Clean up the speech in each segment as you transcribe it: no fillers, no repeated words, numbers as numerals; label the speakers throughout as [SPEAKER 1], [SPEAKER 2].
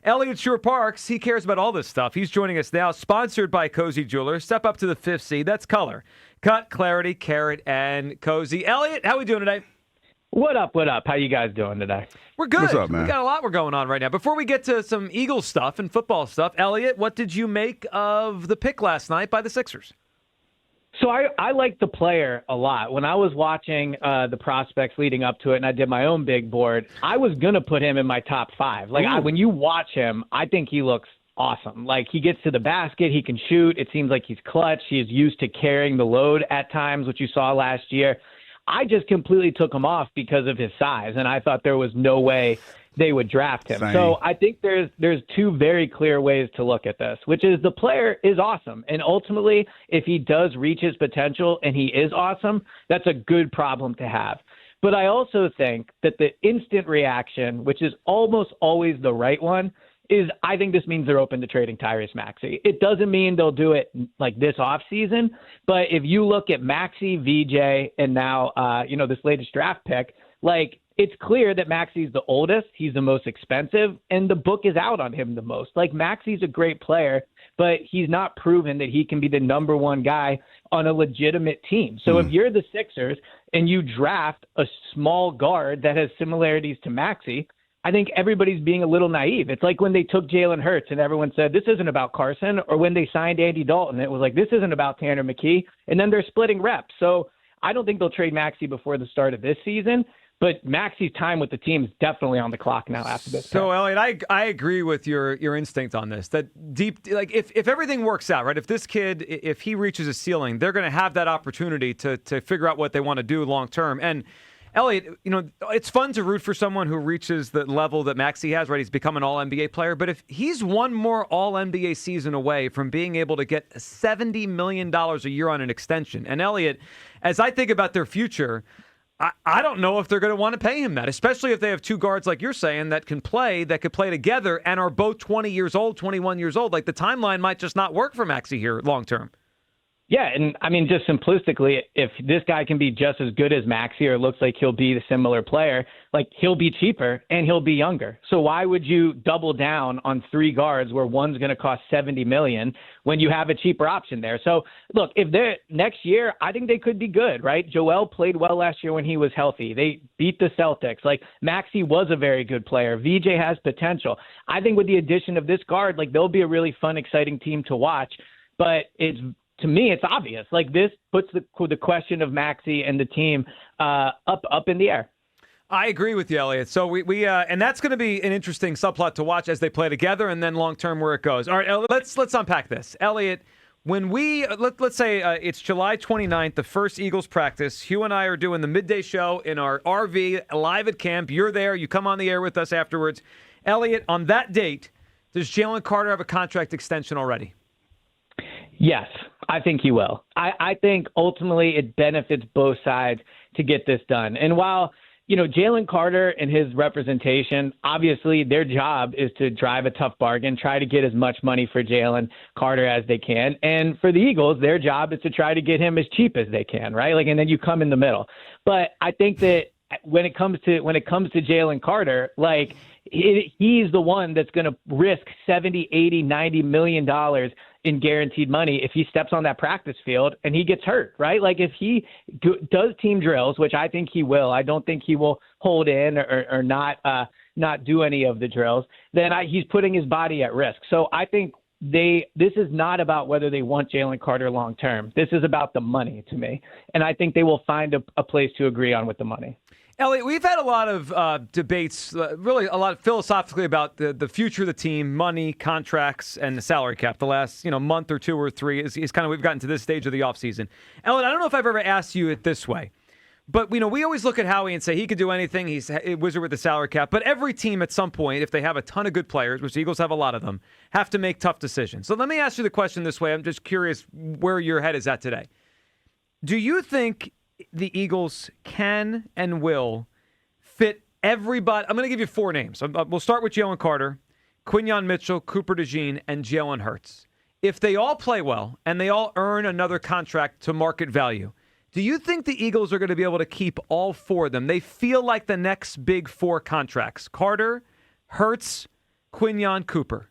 [SPEAKER 1] Eliot Shorr-Parks, he cares about all this stuff. He's joining us now, sponsored by Cozy Jewelers. Step up to the fifth C. That's color. Cut, clarity, carrot, and cozy. Eliot, how we doing today?
[SPEAKER 2] What up, what up? How you guys doing today?
[SPEAKER 1] We're good.
[SPEAKER 3] What's up, man?
[SPEAKER 1] We got a lot we're going on right now. Before we get to some Eagles stuff and football stuff, Eliot, what did you make of the pick last night by the Sixers?
[SPEAKER 2] So I like the player a lot. When I was watching the prospects leading up to it and I did my own big board, I was going to put him in my top five. When you watch him, I think he looks awesome. Like, he gets to the basket, he can shoot. It seems like he's clutch. He is used to carrying the load at times, which you saw last year. I just completely took him off because of his size, and I thought there was no way they would draft him.
[SPEAKER 3] Same.
[SPEAKER 2] So I think there's two very clear ways to look at this, which is the player is awesome. And ultimately, if he does reach his potential and he is awesome, that's a good problem to have. But I also think that the instant reaction, which is almost always the right one, is I think this means they're open to trading Tyrese Maxey. It doesn't mean they'll do it like this offseason, but if you look at Maxey, VJ, and now, this latest draft pick, like, it's clear that Maxey's the oldest, he's the most expensive, and the book is out on him the most. Like, Maxey's a great player, but he's not proven that he can be the number one guy on a legitimate team. So if you're the Sixers and you draft a small guard that has similarities to Maxey, I think everybody's being a little naive. It's like when they took Jalen Hurts and everyone said, this isn't about Carson, or when they signed Andy Dalton, it was like, this isn't about Tanner McKee, and then they're splitting reps. So I don't think they'll trade Maxey before the start of this season, but Maxey's time with the team is definitely on the clock now after this.
[SPEAKER 1] So, Eliot, I agree with your instinct on this. That deep, like, if everything works out, right, if this kid, if he reaches a ceiling, they're going to have that opportunity to figure out what they want to do long term. And Eliot, it's fun to root for someone who reaches the level that Maxey has, right? He's become an All-NBA player. But if he's one more All-NBA season away from being able to get $70 million a year on an extension, and Eliot, as I think about their future, I don't know if they're going to want to pay him that, especially if they have two guards like you're saying that could play together and are both 20 years old, 21 years old. Like, the timeline might just not work for Maxey here long term.
[SPEAKER 2] Yeah, and I mean, just simplistically, if this guy can be just as good as Maxey, or looks like he'll be the similar player, like, he'll be cheaper and he'll be younger. So why would you double down on three guards where one's going to cost $70 million when you have a cheaper option there? So look, if they're next year, I think they could be good, right? Joel played well last year when he was healthy. They beat the Celtics. Like, Maxey was a very good player. VJ has potential. I think with the addition of this guard, like, they'll be a really fun, exciting team to watch. But to me, it's obvious. Like, this puts the question of Maxey and the team up in the air.
[SPEAKER 1] I agree with you, Eliot. So we and that's going to be an interesting subplot to watch as they play together, and then long term where it goes. All right, let's unpack this, Eliot. When we let's say it's July 29th, the first Eagles practice. Hugh and I are doing the midday show in our RV live at camp. You're there. You come on the air with us afterwards. Eliot, on that date, does Jalen Carter have a contract extension already?
[SPEAKER 2] Yes, I think he will. I think ultimately it benefits both sides to get this done. And while, Jalen Carter and his representation, obviously their job is to drive a tough bargain, try to get as much money for Jalen Carter as they can. And for the Eagles, their job is to try to get him as cheap as they can, right? Like, and then you come in the middle. But I think that when it comes to Jalen Carter, like, he's the one that's going to risk $70, $80, $90 million in guaranteed money if he steps on that practice field and he gets hurt, right? Like, if he does team drills, which I think he will, I don't think he will hold in or not do any of the drills, then he's putting his body at risk. So I think this is not about whether they want Jalen Carter long term. This is about the money to me. And I think they will find a place to agree on with the money.
[SPEAKER 1] Eliot, we've had a lot of debates, really a lot philosophically about the future of the team, money, contracts, and the salary cap. The last month or two or three is kind of, we've gotten to this stage of the offseason. Eliot, I don't know if I've ever asked you it this way, but we always look at Howie and say he could do anything. He's a wizard with the salary cap. But every team at some point, if they have a ton of good players, which the Eagles have a lot of them, have to make tough decisions. So let me ask you the question this way. I'm just curious where your head is at today. Do you think the Eagles can and will fit everybody? I'm going to give you four names. We'll start with Jalen Carter, Quinyon Mitchell, Cooper DeJean, and Jalen Hurts. If they all play well and they all earn another contract to market value, do you think the Eagles are going to be able to keep all four of them? They feel like the next big four contracts: Carter, Hurts, Quinyon Cooper?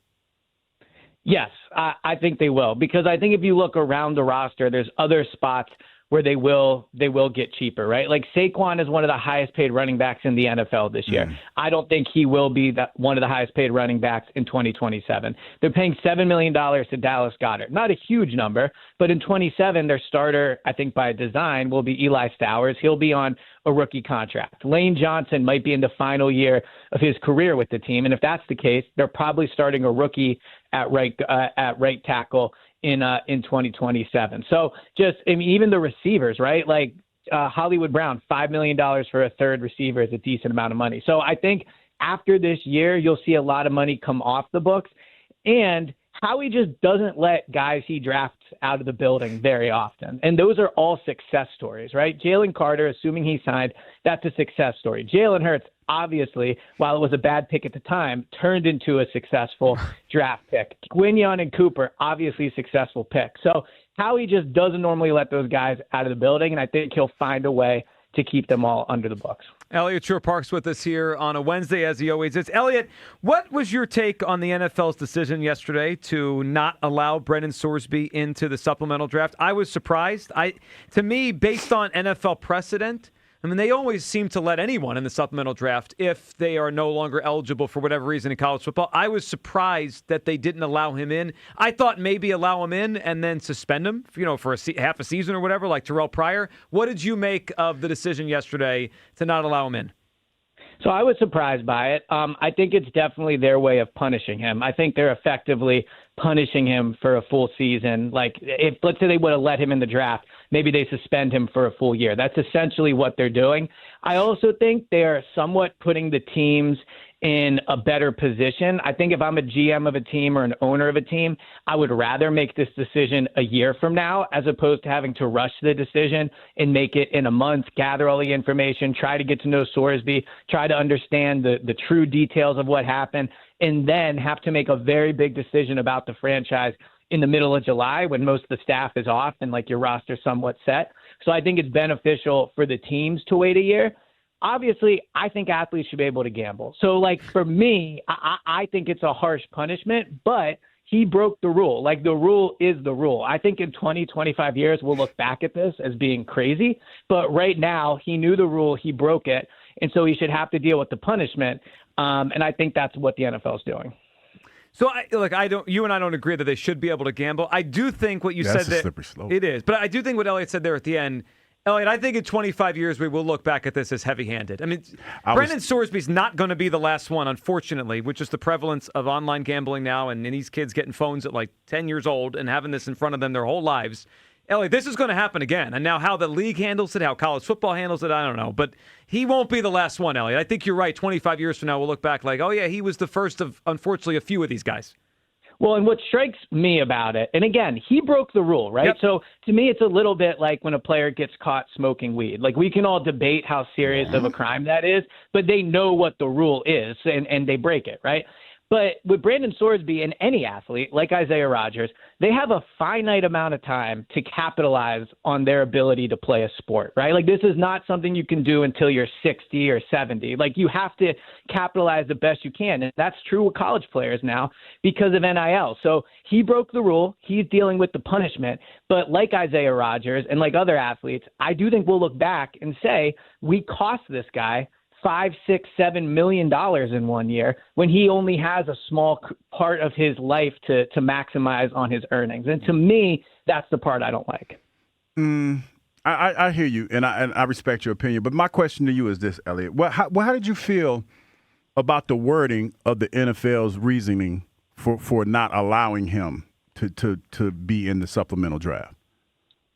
[SPEAKER 2] Yes, I think they will, because I think if you look around the roster, there's other spots where they will get cheaper, right? Like Saquon is one of the highest paid running backs in the NFL this year. I don't think he will be one of the highest paid running backs in 2027. They're paying $7 million to Dallas Goedert. Not a huge number, but in 27, their starter, I think by design, will be Eli Stowers. He'll be on a rookie contract. Lane Johnson might be in the final year of his career with the team. And if that's the case, they're probably starting a rookie at right tackle in 2027. So even the receivers, right? Like Hollywood Brown, $5 million for a third receiver is a decent amount of money. So I think after this year, you'll see a lot of money come off the books. And Howie just doesn't let guys he drafts out of the building very often. And those are all success stories, right? Jalen Carter, assuming he signed, that's a success story. Jalen Hurts, obviously, while it was a bad pick at the time, turned into a successful draft pick. Quinyon and Cooper, obviously successful pick. So Howie just doesn't normally let those guys out of the building, and I think he'll find a way to keep them all under the books.
[SPEAKER 1] Eliot Shorr-Parks with us here on a Wednesday, as he always is. Eliot, what was your take on the NFL's decision yesterday to not allow Brendan Sorsby into the supplemental draft? I was surprised. To me, based on NFL precedent, I mean, they always seem to let anyone in the supplemental draft if they are no longer eligible for whatever reason in college football. I was surprised that they didn't allow him in. I thought maybe allow him in and then suspend him, for half a season or whatever, like Terrell Pryor. What did you make of the decision yesterday to not allow him in?
[SPEAKER 2] So I was surprised by it. I think it's definitely their way of punishing him. I think they're effectively punishing him for a full season. Like, if let's say they would have let him in the draft, maybe they suspend him for a full year. That's essentially what they're doing. I also think they are somewhat putting the teams in a better position. I think if I'm a GM of a team or an owner of a team, I would rather make this decision a year from now as opposed to having to rush the decision and make it in a month, gather all the information, try to get to know Sorsby, try to understand the true details of what happened, and then have to make a very big decision about the franchise in the middle of July when most of the staff is off and like your roster's somewhat set. So I think it's beneficial for the teams to wait a year. Obviously, I think athletes should be able to gamble. So, like, for me, I think it's a harsh punishment, but he broke the rule. Like, the rule is the rule. I think in 20, 25 years, we'll look back at this as being crazy. But right now, he knew the rule, he broke it, and so he should have to deal with the punishment. And I think that's what the NFL is doing.
[SPEAKER 1] So, you and I don't agree that they should be able to gamble. I do think what you said
[SPEAKER 3] that's a
[SPEAKER 1] there,
[SPEAKER 3] slippery slope.
[SPEAKER 1] It is. But I do think what Eliot said there at the end, Eliot, I think in 25 years we will look back at this as heavy-handed. I mean, Brendan Sorsby's not going to be the last one, unfortunately, which is the prevalence of online gambling now and these kids getting phones at like 10 years old and having this in front of them their whole lives. Eliot, this is going to happen again. And now how the league handles it, how college football handles it, I don't know. But he won't be the last one, Eliot. I think you're right. 25 years from now, we'll look back like, oh, yeah, he was the first of, unfortunately, a few of these guys.
[SPEAKER 2] Well, and what strikes me about it, and again, he broke the rule, right?
[SPEAKER 1] Yep.
[SPEAKER 2] So to me, it's a little bit like when a player gets caught smoking weed. Like, we can all debate how serious of a crime that is, but they know what the rule is, and they break it, right? But with Brandon Sorsby and any athlete, like Isaiah Rodgers, they have a finite amount of time to capitalize on their ability to play a sport, right? Like, this is not something you can do until you're 60 or 70. Like, you have to capitalize the best you can. And that's true with college players now because of NIL. So he broke the rule. He's dealing with the punishment. But like Isaiah Rodgers and like other athletes, I do think we'll look back and say we cost this guy $5, $6, $7 million in 1 year when he only has a small part of his life to maximize on his earnings. And to me, that's the part I don't like.
[SPEAKER 3] I hear you, and I respect your opinion. But my question to you is this, Eliot. How did you feel about the wording of the NFL's reasoning for not allowing him to be in the supplemental draft?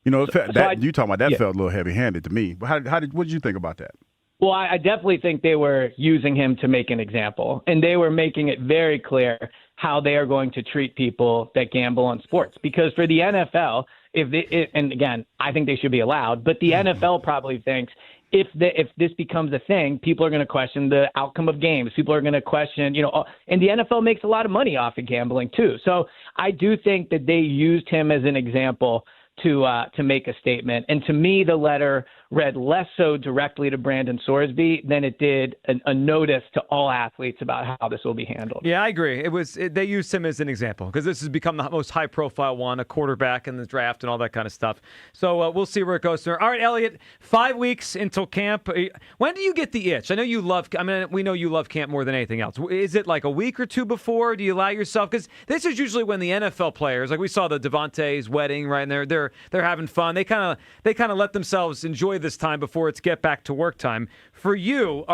[SPEAKER 3] You know, you talking about that felt a little heavy-handed to me. But what did you think about that?
[SPEAKER 2] Well, I definitely think they were using him to make an example, and they were making it very clear how they are going to treat people that gamble on sports. Because for the NFL, and again, I think they should be allowed, but the NFL probably thinks if this becomes a thing, people are going to question the outcome of games. People are going to question, and the NFL makes a lot of money off of gambling too. So I do think that they used him as an example to make a statement. And to me, the letter read less so directly to Brandon Sorsby than it did a notice to all athletes about how this will be handled.
[SPEAKER 1] Yeah, I agree. They used him as an example because this has become the most high-profile one, a quarterback in the draft and all that kind of stuff. So we'll see where it goes there. All right, Eliot, 5 weeks until camp. When do you get the itch? I know you love. I mean, we know you love camp more than anything else. Is it like a week or two before? Do you allow yourself? Because this is usually when the NFL players, like we saw the Devontae's wedding, right? And they're having fun. They kind of let themselves enjoy this time before it's get back to work time. For you,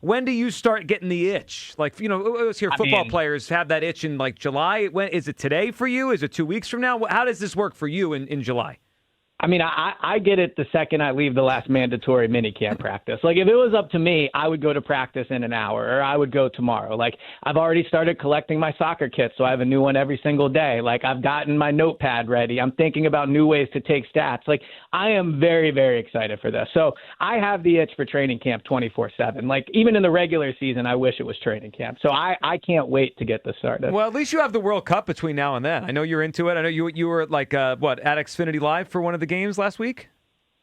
[SPEAKER 1] when do you start getting the itch? Like, you know, let's hear football players have that itch in like July. When is it today for you? Is it 2 weeks from now? How does this work for you in July?
[SPEAKER 2] I mean, I get it the second I leave the last mandatory minicamp practice. Like, if it was up to me, I would go to practice in an hour, or I would go tomorrow. Like, I've already started collecting my soccer kits, so I have a new one every single day. Like, I've gotten my notepad ready. I'm thinking about new ways to take stats. Like, I am very, very excited for this. So I have the itch for training camp 24/7. Like, even in the regular season, I wish it was training camp. So I can't wait to get this started.
[SPEAKER 1] Well, at least you have the World Cup between now and then. I know you're into it. I know you were at like at Xfinity Live for one of the games last week?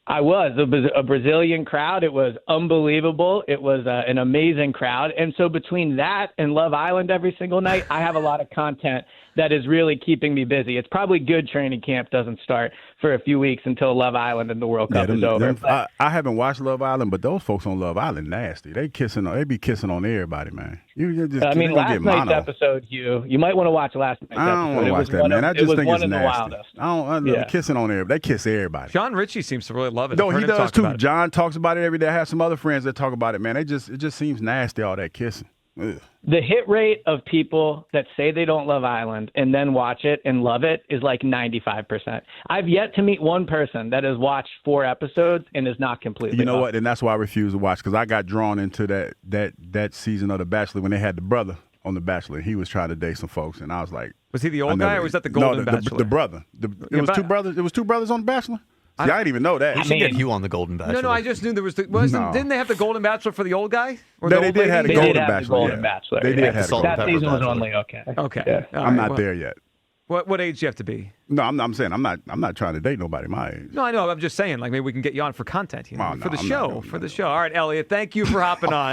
[SPEAKER 2] I was a Brazilian crowd. It was unbelievable. It was an amazing crowd. And so between that and Love Island every single night, I have a lot of content that is really keeping me busy. It's probably good training camp doesn't start for a few weeks until Love Island and the World Cup is over.
[SPEAKER 3] I haven't watched Love Island, but those folks on Love Island nasty. They be kissing on everybody, man.
[SPEAKER 2] Last night's episode, Hugh, you might want to watch last night's episode.
[SPEAKER 3] I don't want to watch that, man. I just think it's nasty.
[SPEAKER 2] Wildest.
[SPEAKER 3] Kissing on everybody. They kiss everybody.
[SPEAKER 1] John Ritchie seems to really love it.
[SPEAKER 3] No, he does too. John talks about it every day. I have some other friends that talk about it, man. It just seems nasty, all that kissing. Ugh.
[SPEAKER 2] The hit rate of people that say they don't love Island and then watch it and love it is like 95%. I've yet to meet one person that has watched 4 episodes and is not completely.
[SPEAKER 3] You know what? And that's why I refuse to watch, because I got drawn into that season of The Bachelor when they had the brother on The Bachelor. He was trying to date some folks, and I was like,
[SPEAKER 1] was he the old guy or was that the Golden Bachelor?
[SPEAKER 3] The brother. It was two brothers. It was 2 brothers on The Bachelor. See, I didn't even know that.
[SPEAKER 4] We should get Hugh on the Golden Bachelor.
[SPEAKER 1] No, I just knew there was. Didn't they have the Golden Bachelor for the old guy? Or
[SPEAKER 3] they did have the Golden Bachelor.
[SPEAKER 2] They
[SPEAKER 3] did have the
[SPEAKER 2] That season was only okay.
[SPEAKER 1] Okay,
[SPEAKER 2] yeah.
[SPEAKER 3] I'm not there yet.
[SPEAKER 1] What age do you have to be?
[SPEAKER 3] No, I'm saying I'm not trying to date nobody my age.
[SPEAKER 1] No, I know. I'm just saying, like, maybe we can get you on for content here
[SPEAKER 3] Oh,
[SPEAKER 1] for the
[SPEAKER 3] I'm
[SPEAKER 1] show.
[SPEAKER 3] not,
[SPEAKER 1] For the show. All right, Eliot, thank you for hopping on.